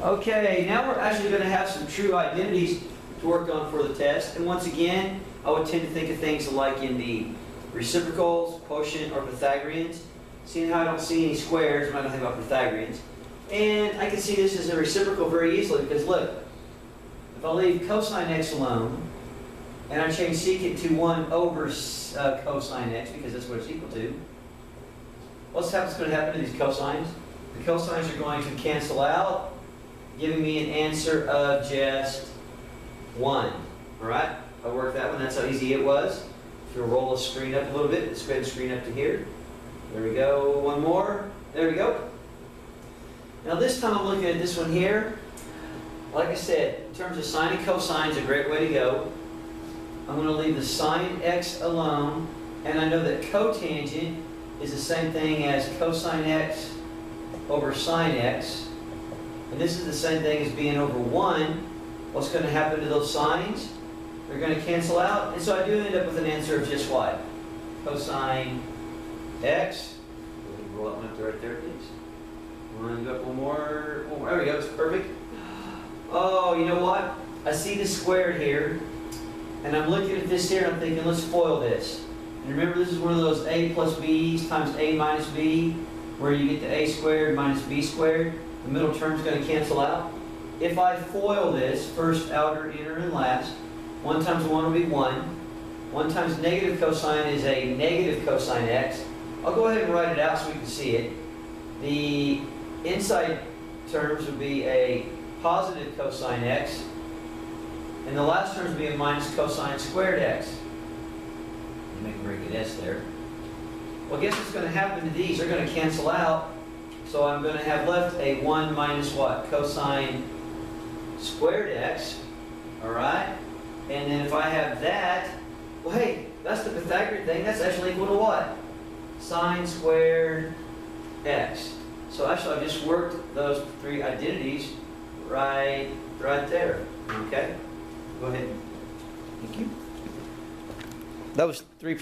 Okay, now we're actually going to have some true identities to work on for the test. And once again, I would tend to think of things like in the reciprocals, quotient, or Pythagoreans. Seeing how I don't see any squares, I'm not going to think about Pythagoreans. And I can see this as a reciprocal very easily because look, if I leave cosine x alone, and I change secant to 1 over cosine x because that's what it's equal to, what's going to happen to these cosines? The cosines are going to cancel out, giving me an answer of just 1. All right? I worked that one. That's how easy it was. If you'll roll the screen up a little bit, let's spread the screen up to here. There we go. One more. There we go. Now this time I'm looking at this one here. Like I said, in terms of sine and cosine is a great way to go. I'm going to leave the sine x alone, and I know that cotangent is the same thing as cosine x over sine x. And this is the same thing as being over 1. What's going to happen to those sines? They're going to cancel out. And so I do end up with an answer of just what? Cosine x. Roll that one up to right there, please. Go up one more. There we go. It's perfect. Oh, you know what? I see the squared here. And I'm looking at this here and I'm thinking, let's FOIL this. And remember, this is one of those a plus b's times a minus b, where you get the a squared minus b squared. The middle term is going to cancel out. If I FOIL this, first, outer, inner, and last, 1 times 1 will be 1. 1 times negative cosine is a negative cosine x. I'll go ahead and write it out so we can see it. The inside terms would be a positive cosine x. And the last terms would be a minus cosine squared x. You make a very good S there. Well, guess what's going to happen to these? They're going to cancel out. So I'm going to have left a 1 minus what? Cosine squared x. All right? And then if I have that, well, hey, that's the Pythagorean thing. That's actually equal to what? Sine squared x. So actually, I just worked those 3 identities right there. Okay? Go ahead. Thank you. That was 3